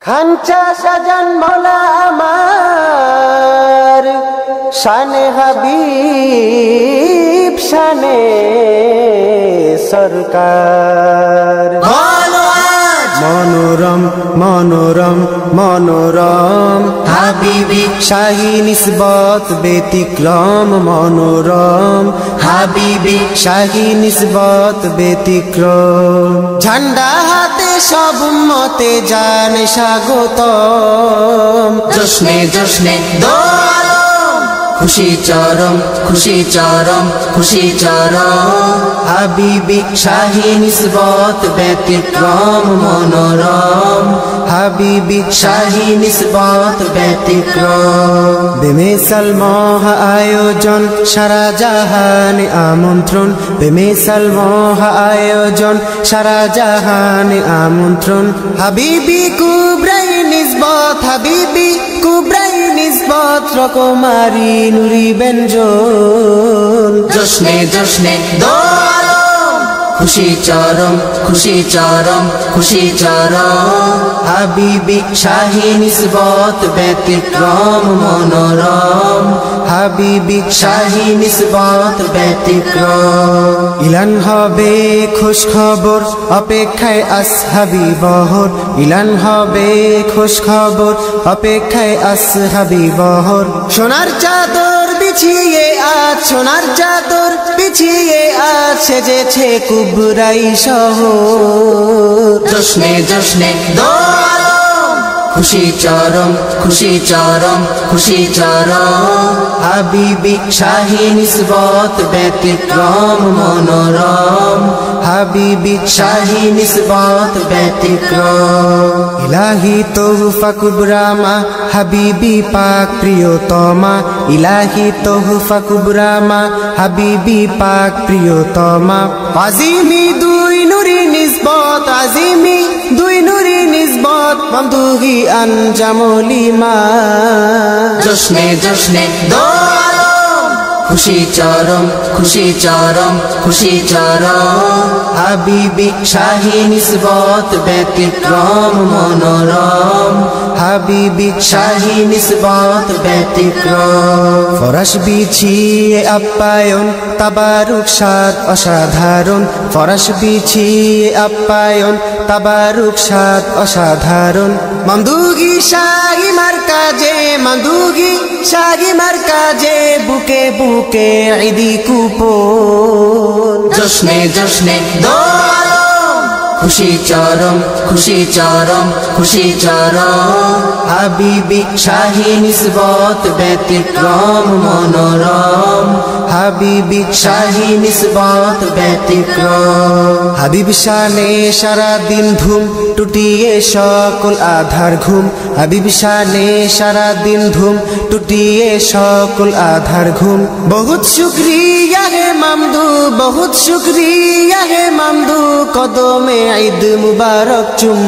খানচা সাজান মৌলা আমার শানে হাবিব শানে সরকার। মনোরম মনোরম মনোরম হাবিবি শাহী নিসবত ব্যতিক্রম। মনোরম হাবিবি শাহী নিসবত ব্যতিক্রম। ঝান্ডা হাতে সব উম্মতে জান স্বাগতম। জশ্নে জশ্নে দো আলম খুশি চরম খুশি চরম খুশি চরম। হাবিবি শাহী নিসবত ব্যতিক্রম। মনোরম হাবিবি শাহী নিসবত ব্যতিক্রম। বেমিসাল মহা আয়োজন সারা জাহানে আমন্ত্রণ। বেমিসাল মহা আয়োজন সারা জাহানে আমন্ত্রণ। হাবিবি কুবরাই নিসবত হাবিবি কুবরাই নিসবত রকমারি নুরি ব্যঞ্জন। জশ্নে জশ্নে দো আলম খুশি চরম খুশি চরম খুশি চরম। হাবিবি শাহী নিসবত ব্যতিক্রম। মনোরম হাবিবি শাহী নিসবত ব্যতিক্রম। ইলান হবে খুশ খবর অপেক্ষায় আসহাবি বহর। ইলান হবে খুশ খবর অপেক্ষায় আসহাবি বহর। সোনার চাদর বিছিয়ে আজ সোনার চাদর বিছিয়ে আজ সেজেছে কুবরাই শহর। জশ্নে জশ্নে দো আলম খুশি চরম খুশি চরম খুশি চরম। হাবিবি শাহী নিসবত ব্যতিক্রম। মনোরম হাবিবি শাহী নিসবত ব্যতিক্রম। ইলাহি তোহফা কুবরা মা হাবিবি পাক প্রিয়তমা। ইলাহি তোহফা কুবরা মা হাবিবি পাক প্রিয়তমা। আজিমি দুই নুরি নিসবত আজিমি দুই নুরি নিসবত মমদুহি আনজামলি মা। জশ্নে জশ্নে দো আলম খুশি চরম খুশি চরম খুশি চরম। হাবিবি শাহী নিসবত ব্যতিক্রম। মনোরম হাবিবি শাহী নিসবত ব্যতিক্রম। ফরাশ বিছিয়ে আপ্যায়ন তাবারুক সাদ অসাধারণ। ফরাশ বিছিয়ে আপ্যায়ন তাবারুক সাদ অসাধারণ। মমদুগি শাহী মার্কাজে মমদুগি শাহী মার্কাজে বুকে বুকে ঈদি কুপন। জশ্নে জশ্নে দো আলম খুশি চরম খুশি চরম খুশি চরম। হাবিবি শাহী নিসবত ব্যতিক্রম। মনোরম হাবিবি শাহী নিসবত ব্যতিক্রম। হাবিব শানে সারা দিন ধুম টুটিয়ে সকল আধার ঘুম। হাবিব শানে সারা দিন ধুম টুটিয়ে সকল আধার ঘুম। বহুত শুকরিয়া হে মামদু বহুত শুকরিয়া হে মামদু কদমে ঈদ মুবারক চুম।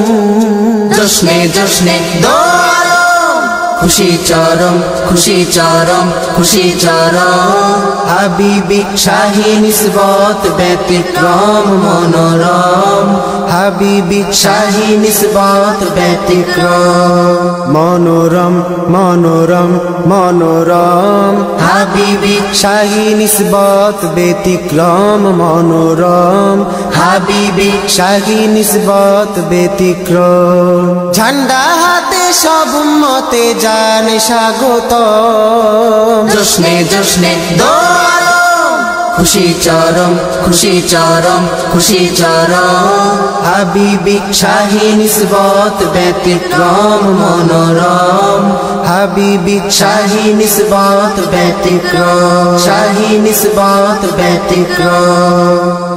জশ্নে জশ্নে দো আলম খুশি চরম খুশি চরম খুশি চরম। হাবিবি শাহী নিসবত ব্যতিক্রম। মনোরম হাবিবি শাহী নিসবত ব্যতিক্রম। মনোরম মনোরম মনোরম হাবিবি শাহী নিসবত ব্যতিক্রম। মনোরম হাবিবি শাহী নিসবত ব্যতিক্রম। ঝান্ডা হাতে সব উম্মতে জান স্বাগতম। জশ্নে জশ্নে দো আলম খুশি চরম খুশি চরম খুশি চরম। হাবিবি শাহী নিসবত ব্যতিক্রম। মনোরম হাবিবি শাহী নিসবত ব্যতিক্রম শাহী নিসবত ব্যতিক্রম।